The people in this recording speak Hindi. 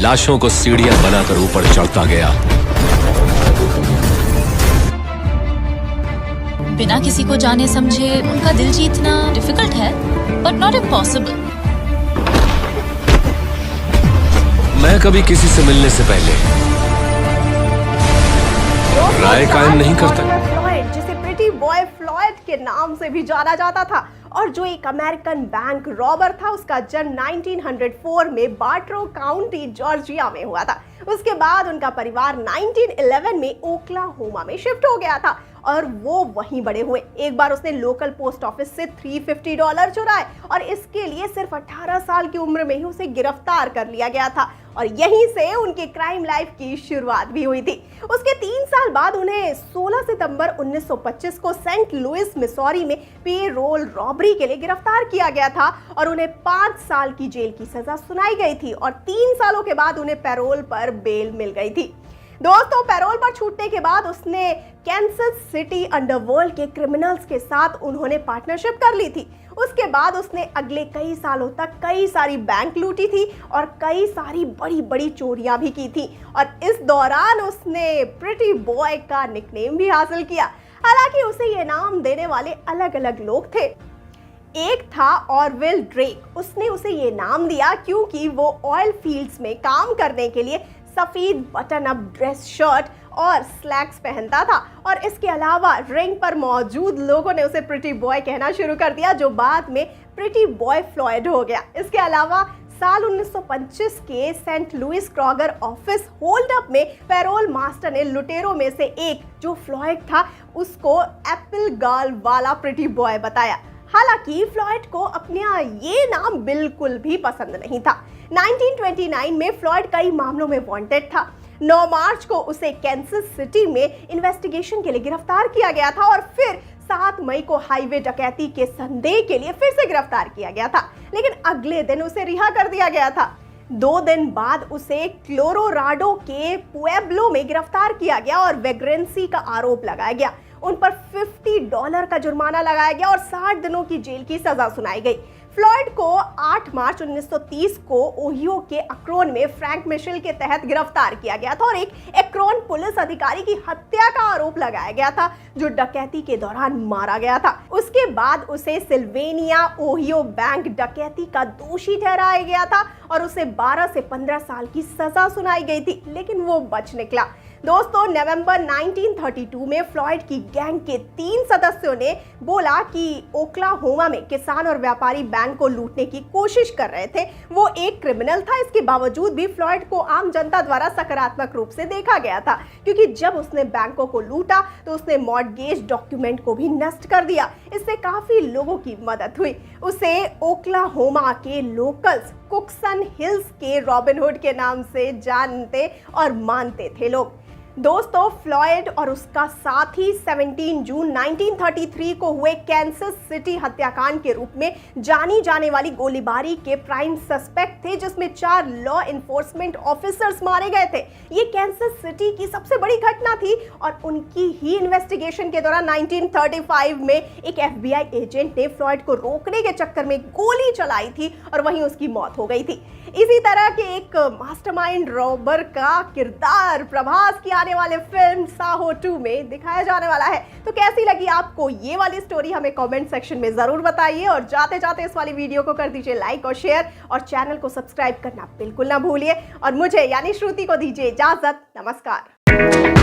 लाशों को सीढ़ियां बनाकर ऊपर चढ़ता गया। बिना किसी को जाने समझे उनका दिल जीतना डिफिकल्ट है, बट नॉट इम्पॉसिबल। मैं कभी किसी से मिलने से पहले राय कायम नहीं करता। फ्लॉयड, जिसे प्रिटी बॉय फ्लॉयड के नाम से भी जाना जाता था और जो एक अमेरिकन बैंक रॉबर था, उसका जन्म 1904 में बार्टरो काउंटी जॉर्जिया में हुआ था। उसके बाद उनका परिवार 1911 में ओक्लाहोमा में शिफ्ट हो गया था और वो वहीं बड़े हुए। एक बार उसने लोकल पोस्ट ऑफिस से $350 चुराए और इसके लिए सिर्फ 18 साल की उम्र में ही उसे गिरफ्तार कर लिया गया था और यहीं से उनकी क्राइम लाइफ की शुरुआत भी हुई थी। उसके 3 साल बाद उन्हें 16 सितंबर 1925 को सेंट लुइस मिसौरी में पेरोल रॉबरी के लिए गिरफ्तार किया गया था और उन्हें 5 साल की जेल की सजा सुनाई गई थी और 3 सालों के बाद उन्हें पैरोल पर बेल मिल गई थी। दोस्तों, पैरोल पर छूटने के बाद उसने कैंसस सिटी अंडरवर्ल्ड के क्रिमिनल्स के साथ उन्होंने पार्टनरशिप कर ली थी। उसके बाद उसने अगले कई सालों तक कई सारी बैंक लूटी थी और कई सारी बड़ी बड़ी चोरियां भी की थी और इस दौरान उसने प्रिटी बॉय का निकनेम भी हासिल किया। हालांकि उसे ये नाम देने वाले अलग अलग लोग थे। एक था ऑरवेल ड्रेक। उसने उसे ये नाम दिया क्योंकि वो ऑयल फील्ड्स में काम करने के लिए सफेद बटन अप ड्रेस शर्ट और स्लैक्स पहनता था और इसके अलावा रिंग पर मौजूद लोगों ने उसे प्रिटी बॉय कहना शुरू कर दिया, जो बाद में प्रिटी बॉय फ्लॉयड हो गया। इसके अलावा साल 1925 के Saint Louis Kroger office hold up में पैरोल मास्टर ने लुटेरों में से एक, जो फ्लॉयड था, उसको एप्पल गाल वाला प्रिटी बॉय बताया। हालांकि फ्लॉयड को अपना ये नाम बिल्कुल भी पसंद नहीं था। 1929 में फ्लॉयड कई मामलों में वांटेड था। 9 मार्च को उसे कैंसस सिटी में इन्वेस्टिगेशन के लिए गिरफ्तार किया गया था और फिर 7 मई को हाईवे डकैती के संदेह के लिए फिर से गिरफ्तार किया गया था, लेकिन अगले दिन उसे रिहा कर दिया गया था। 2 दिन बाद उसे क्लोरोराडो के पुएब्लो में गिरफ्तार किया गया और वेग्रेंसी का आरोप लगाया गया। उन पर $50 का जुर्माना लगाया गया और 60 दिनों की जेल की सजा सुनाई गई। फ्लॉयड को 8 मार्च 1930 को ओहियो के अक्रोन में फ्रैंक मिशेल के तहत गिरफ्तार किया गया था और एक एक्रोन पुलिस अधिकारी की हत्या का आरोप लगाया गया था, जो डकैती के दौरान मारा गया था। उसके बाद उसे सिल्वेनिया ओहियो बैंक डकैती का दोषी ठहराया गया था और उसे 12 से 15 साल की सजा सुनाई गई थी, लेकिन वो बच निकला। दोस्तों, नवंबर 1932 में फ्लॉयड की गैंग के 3 सदस्यों ने बोला कि ओक्लाहोमा में किसान और व्यापारी बैंक को लूटने की कोशिश कर रहे थे। वो एक क्रिमिनल था। इसके बावजूद भी फ्लॉयड को आम जनता द्वारा सकारात्मक रूप से देखा गया था, क्योंकि जब उसने बैंकों को लूटा तो उसने मॉर्गेज डॉक्यूमेंट को भी नष्ट कर दिया। इससे काफी लोगों की मदद हुई। उसे ओक्लाहोमा के लोकल्स कुक्सन हिल्स के रॉबिन हुड के नाम से जानते और मानते थे लोग। दोस्तों, फ्लॉयड और उसका साथी 17 जून 1933 को हुए कैंसस सिटी हत्याकांड के रूप में जानी जाने वाली गोलीबारी के प्राइम सस्पेक्ट थे, जिसमें 4 लॉ इन्फोर्समेंट ऑफिसर्स मारे गए थे। ये कैंसस सिटी की सबसे बड़ी घटना थी और उनकी ही इन्वेस्टिगेशन के दौरान 1935 में एक FBI एजेंट ने फ्लॉयड को रोकने के चक्कर में गोली चलाई थी और वहीं उसकी मौत हो गई थी। इसी तरह के एक मास्टरमाइंड रॉबर का किरदार प्रभास की आने वाले फिल्म साहो 2 में दिखाया जाने वाला है। तो कैसी लगी आपको ये वाली स्टोरी, हमें कमेंट सेक्शन में जरूर बताइए और जाते जाते इस वाली वीडियो को कर दीजिए लाइक और शेयर और चैनल को सब्सक्राइब करना बिल्कुल ना भूलिए और मुझे यानी श्रुति को दीजिए इजाजत। नमस्कार।